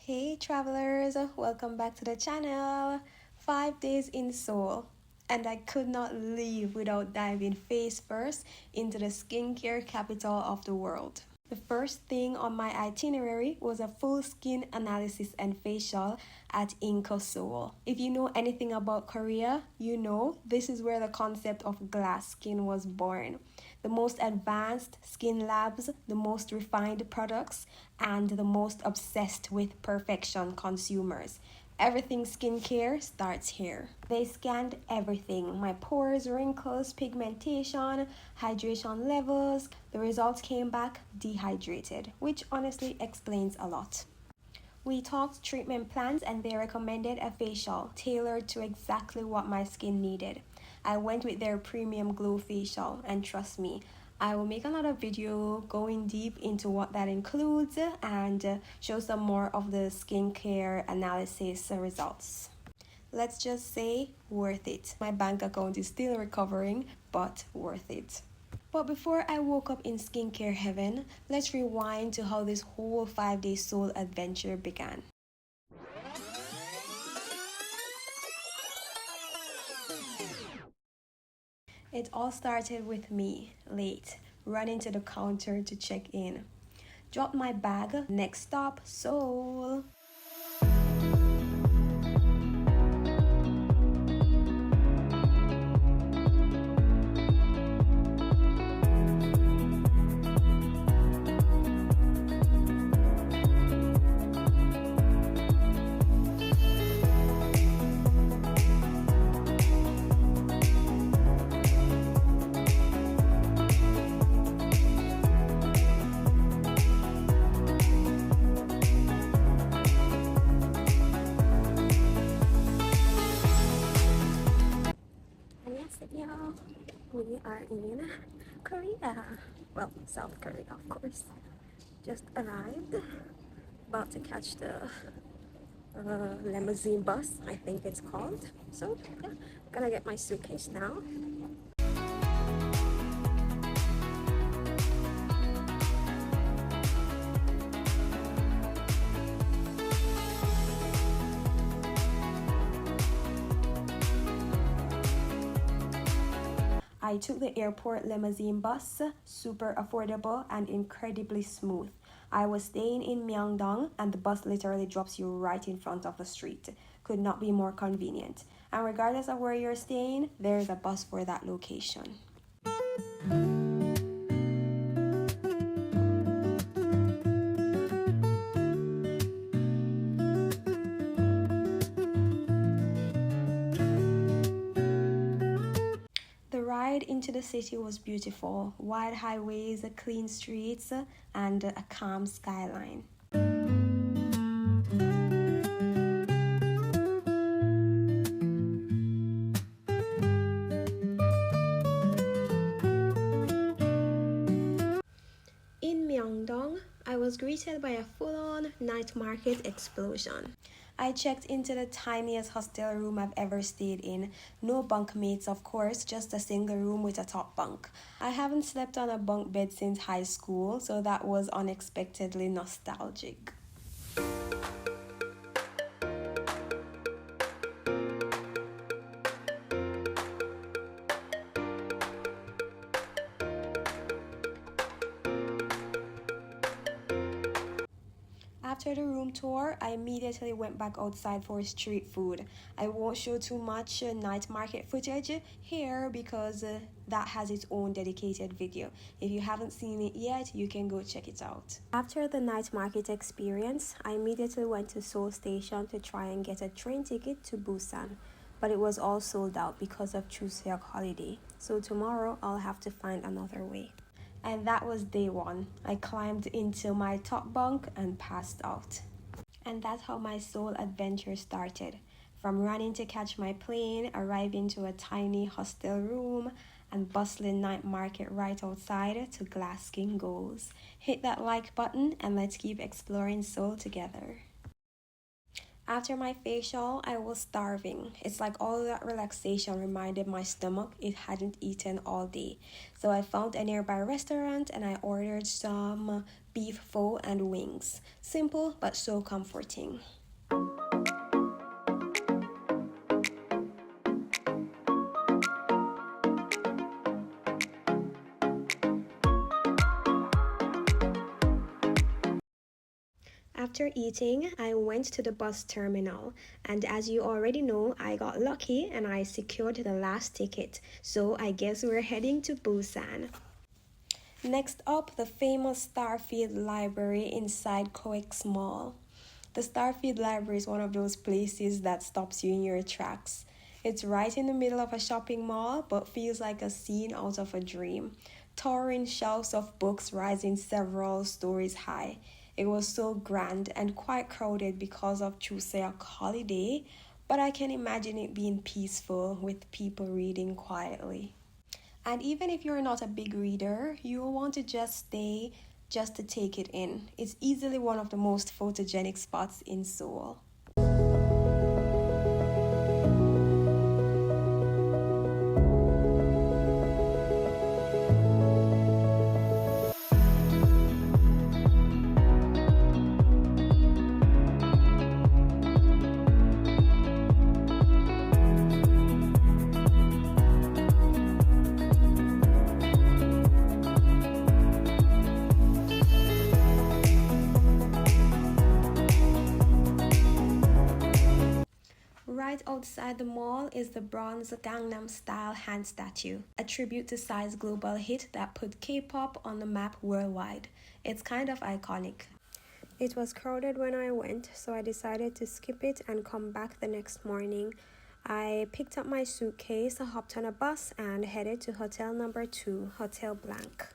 Hey travelers, welcome back to the channel. 5 days in Seoul, and I could not leave without diving face first into the skincare capital of the world. The first thing on my itinerary was a full skin analysis and facial at N Seoul. If you know anything about Korea, you know this is where the concept of glass skin was born. The most advanced skin labs, the most refined products, and the most obsessed with perfection consumers. Everything skincare starts here. They scanned everything: my pores, wrinkles, pigmentation, hydration levels. The results came back dehydrated, which honestly explains a lot. We talked treatment plans and they recommended a facial tailored to exactly what my skin needed. I went with their premium glow facial, and trust me, I will make another video going deep into what that includes and show some more of the skincare analysis results. Let's just say worth it. My bank account is still recovering, but worth it. But before I woke up in skincare heaven, let's rewind to how this whole 5-day Seoul adventure began. It all started with me, late, running to the counter to check in. Dropped my bag, next stop, Seoul. We are in Korea. Well, South Korea, of course. Just arrived. About to catch the limousine bus, I think it's called. So, yeah, gonna get my suitcase now. I took the airport limousine bus, super affordable and incredibly smooth. I was staying in Myeongdong and the bus literally drops you right in front of the street. Could not be more convenient. And regardless of where you're staying, there's a bus for that location. The ride into the city was beautiful. Wide highways, clean streets, and a calm skyline. In Myeongdong, I was greeted by a full-on night market explosion. I checked into the tiniest hostel room I've ever stayed in. No bunkmates, of course, just a single room with a top bunk. I haven't slept on a bunk bed since high school, so that was unexpectedly nostalgic. After the room tour, I immediately went back outside for street food. I won't show too much night market footage here because that has its own dedicated video. If you haven't seen it yet, you can go check it out. After the night market experience, I immediately went to Seoul Station to try and get a train ticket to Busan. But it was all sold out because of Chuseok holiday. So tomorrow, I'll have to find another way. And that was day one. I climbed into my top bunk and passed out. And that's how my Seoul adventure started. From running to catch my plane, arriving to a tiny hostel room, and bustling night market right outside to glass skin goals. Hit that like button and let's keep exploring Seoul together. After my facial, I was starving. It's like all that relaxation reminded my stomach it hadn't eaten all day. So I found a nearby restaurant and I ordered some beef pho and wings. Simple but so comforting. After eating, I went to the bus terminal, and as you already know, I got lucky and I secured the last ticket, so I guess we're heading to Busan. Next up, the famous Starfield Library inside COEX Mall. The Starfield Library is one of those places that stops you in your tracks. It's right in the middle of a shopping mall, but feels like a scene out of a dream. Towering shelves of books rising several stories high. It was so grand and quite crowded because of Chuseok holiday, but I can imagine it being peaceful with people reading quietly. And even if you're not a big reader, you'll want to just stay just to take it in. It's easily one of the most photogenic spots in Seoul. Right outside the mall is the bronze Gangnam style hand statue, a tribute to Psy's global hit that put K-pop on the map worldwide. It's kind of iconic. It was crowded when I went, so I decided to skip it and come back the next morning. I picked up my suitcase, hopped on a bus, and headed to hotel number 2, Hotel Blanc.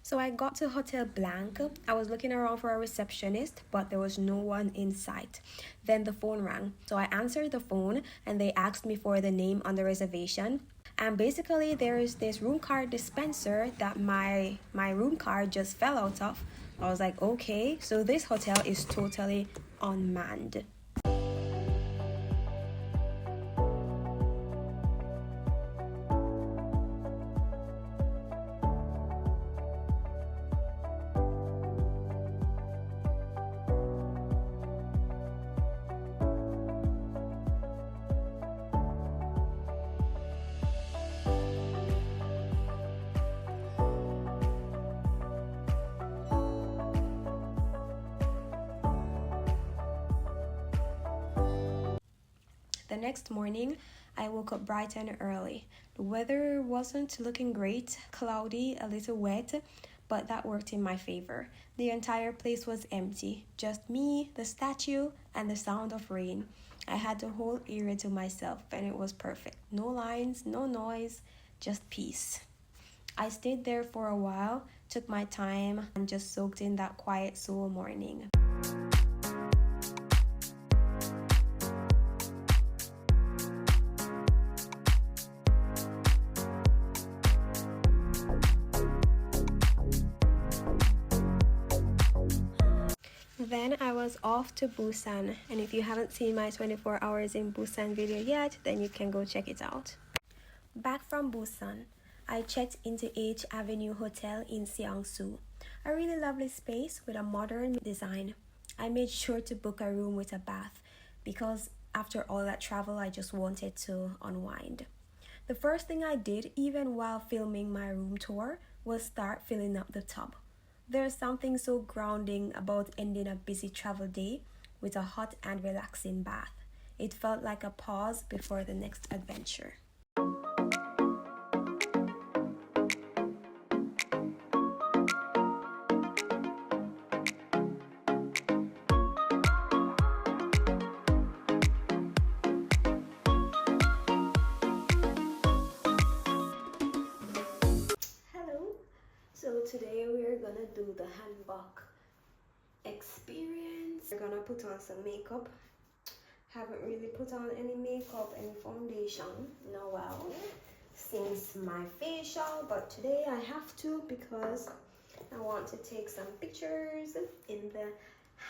So I got to Hotel Blanc. I was looking around for a receptionist, but there was no one in sight. Then the phone rang. So I answered the phone and they asked me for the name on the reservation. And basically there's this room card dispenser that my room card just fell out of. I was like, okay, so this hotel is totally unmanned. The next morning, I woke up bright and early. The weather wasn't looking great, cloudy, a little wet, but that worked in my favor. The entire place was empty, just me, the statue, and the sound of rain. I had the whole area to myself, and it was perfect. No lines, no noise, just peace. I stayed there for a while, took my time, and just soaked in that quiet Seoul morning. Then I was off to Busan, and if you haven't seen my 24 hours in Busan video yet, then you can go check it out. Back from Busan, I checked into H Avenue Hotel in Seongsu, a really lovely space with a modern design. I made sure to book a room with a bath because after all that travel, I just wanted to unwind. The first thing I did, even while filming my room tour, was start filling up the tub. There's something so grounding about ending a busy travel day with a hot and relaxing bath. It felt like a pause before the next adventure. So today we're gonna do the Hanbok experience. We're gonna put on some makeup. Haven't really put on any makeup, any foundation in a while since my facial, but today I have to because I want to take some pictures in the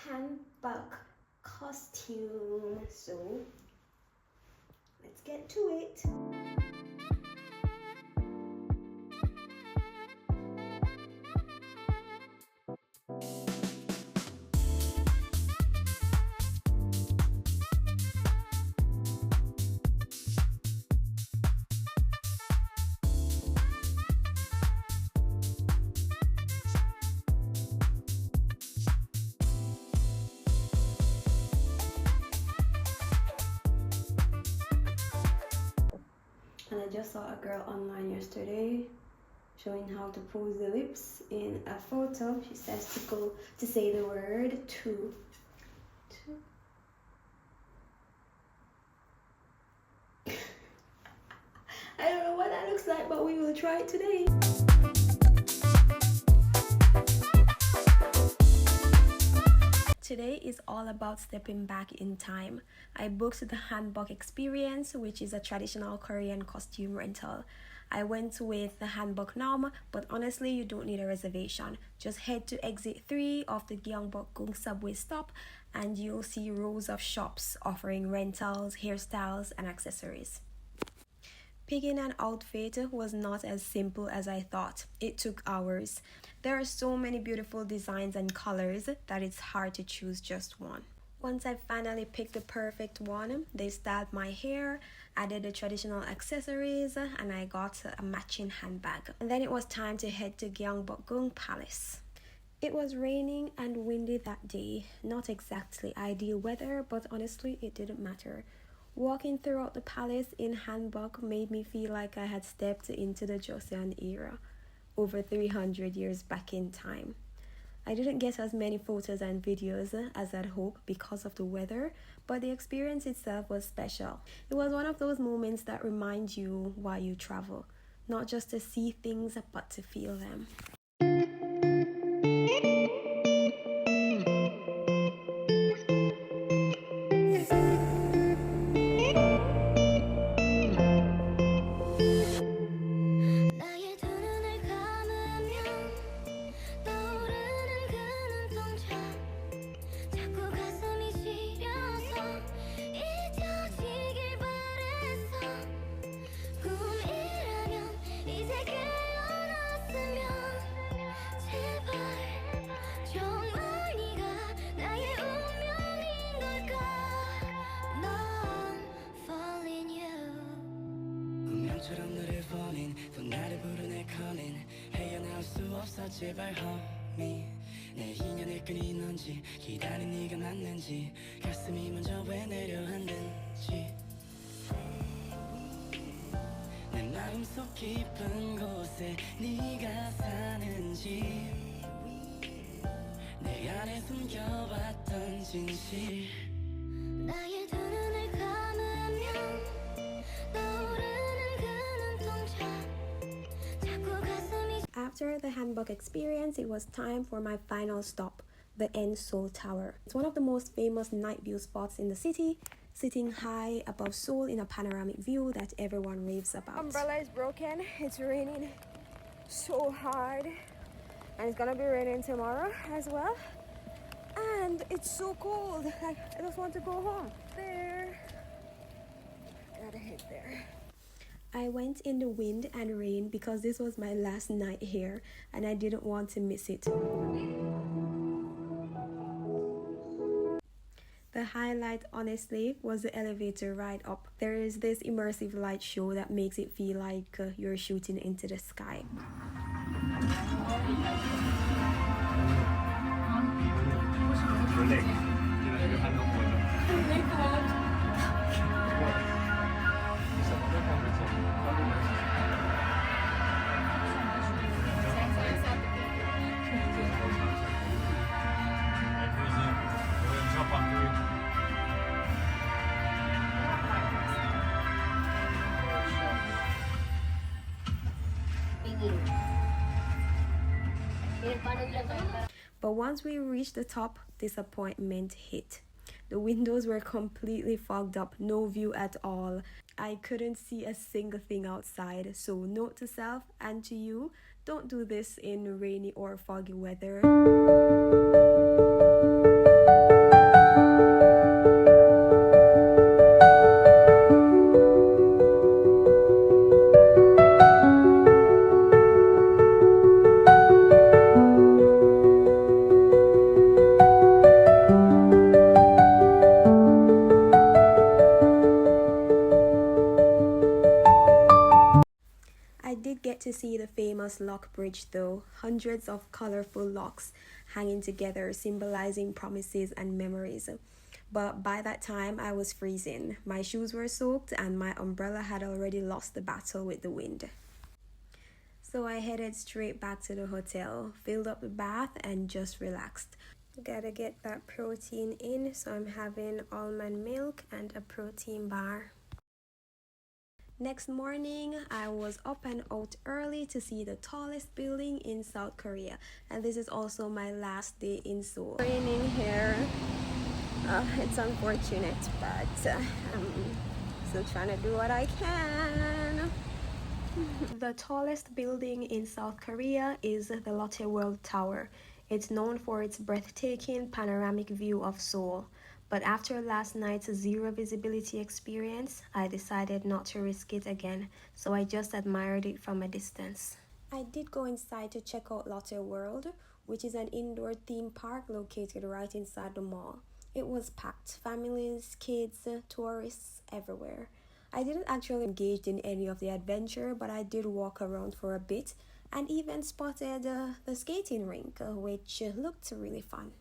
Hanbok costume. So let's get to it. I just saw a girl online yesterday showing how to pose the lips in a photo. She says to say the word two. I don't know what that looks like, but we will try it today. Today is all about stepping back in time. I booked the Hanbok experience, which is a traditional Korean costume rental. I went with the Hanbok Nam, but honestly, you don't need a reservation. Just head to exit 3 of the Gyeongbokgung subway stop and you'll see rows of shops offering rentals, hairstyles, and accessories. Picking an outfit was not as simple as I thought. It took hours. There are so many beautiful designs and colors that it's hard to choose just one. Once I finally picked the perfect one, they styled my hair, added the traditional accessories, and I got a matching handbag. And then it was time to head to Gyeongbokgung Palace. It was raining and windy that day. Not exactly ideal weather, but honestly, it didn't matter. Walking throughout the palace in Hanbok made me feel like I had stepped into the Joseon era, over 300 years back in time. I didn't get as many photos and videos as I'd hoped because of the weather, but the experience itself was special. It was one of those moments that remind you why you travel, not just to see things, but to feel them. 제발 homie 내 인연의 끈이 넌지 기다린 네가 맞는지 가슴이 먼저 왜 내려앉는지 내 마음속 깊은 곳에 네가 사는지 내 안에 숨겨왔던 진실 나의 두 눈을 감으면 떠오르는 그 눈동자 자꾸 가슴이 After the Hanbok experience, it was time for my final stop, the N Seoul Tower. It's one of the most famous night view spots in the city, sitting high above Seoul in a panoramic view that everyone raves about. Umbrella is broken. It's raining so hard, and it's gonna be raining tomorrow as well. And it's so cold. Like, I just want to go home. There. I gotta head there. I went in the wind and rain because this was my last night here and I didn't want to miss it. The highlight, honestly, was the elevator ride up. There is this immersive light show that makes it feel like you're shooting into the sky. But once we reached the top, disappointment hit. The windows were completely fogged up, no view at all. I couldn't see a single thing outside. So note to self and to you, don't do this in rainy or foggy weather. I did get to see the famous lock bridge though, hundreds of colorful locks hanging together symbolizing promises and memories. but by that time I was freezing. My shoes were soaked and my umbrella had already lost the battle with the wind. So I headed straight back to the hotel, filled up the bath, and just relaxed. Gotta get that protein in, so I'm having almond milk and a protein bar. Next morning, I was up and out early to see the tallest building in South Korea, and this is also my last day in Seoul. Raining here. It's unfortunate, but I'm still trying to do what I can. The tallest building in South Korea is the Lotte World Tower. It's known for its breathtaking panoramic view of Seoul. But after last night's zero visibility experience, I decided not to risk it again, so I just admired it from a distance. I did go inside to check out Lotte World, which is an indoor theme park located right inside the mall. It was packed, families, kids, tourists, everywhere. I didn't actually engage in any of the adventure, but I did walk around for a bit and even spotted the skating rink, which looked really fun.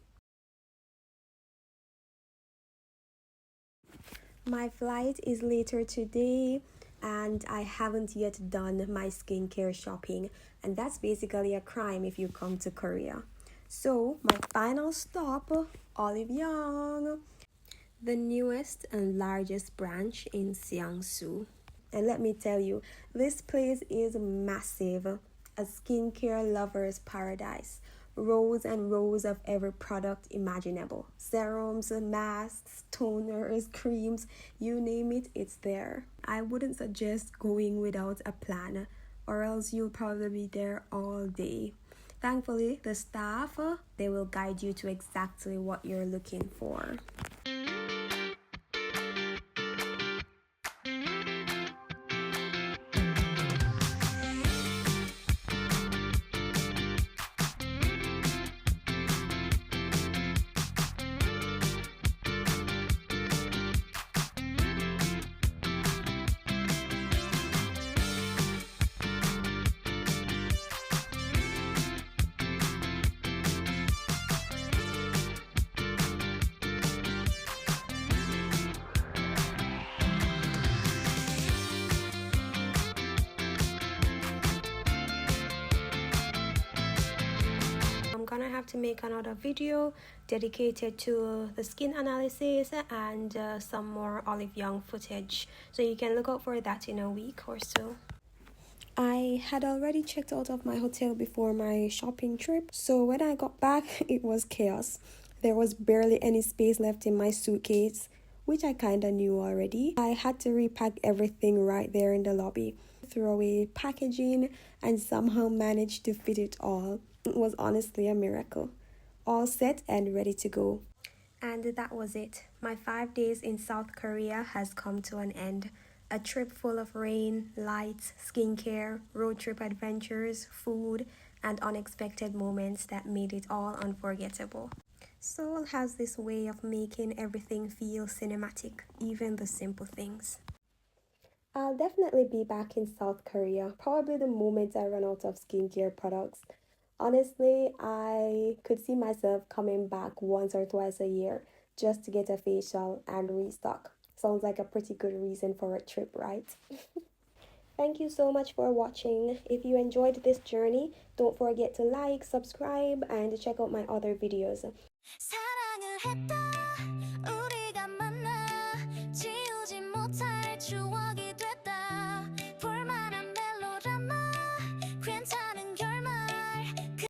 My flight is later today and I haven't yet done my skincare shopping, and that's basically a crime if you come to Korea. So my final stop, Myeongdong, the newest and largest branch in Seoul. And let me tell you, this place is massive, a skincare lover's paradise. Rows and rows of every product imaginable. Serums, masks, toners, creams, you name it, it's there. I wouldn't suggest going without a plan, or else you'll probably be there all day. Thankfully, the staff, they will guide you to exactly what you're looking for. I'm gonna have to make another video dedicated to the skin analysis and some more Olive Young footage, so you can look out for that in a week or so. I had already checked out of my hotel before my shopping trip, so when I got back it was chaos. There was barely any space left in my suitcase, which I kinda knew already. I had to repack everything right there in the lobby, throw away packaging, and somehow managed to fit it all. It was honestly a miracle. All set and ready to go. And that was it. My 5 days in South Korea has come to an end. A trip full of rain, lights, skincare, road trip adventures, food, and unexpected moments that made it all unforgettable. Seoul has this way of making everything feel cinematic, even the simple things. I'll definitely be back in South Korea, probably the moment I run out of skincare products. Honestly, I could see myself coming back once or twice a year just to get a facial and restock. Sounds like a pretty good reason for a trip, right? Thank you so much for watching. If you enjoyed this journey, don't forget to like, subscribe, and check out my other videos. 사랑을 했다 우리가 만나 지우지 못할 추억이 돼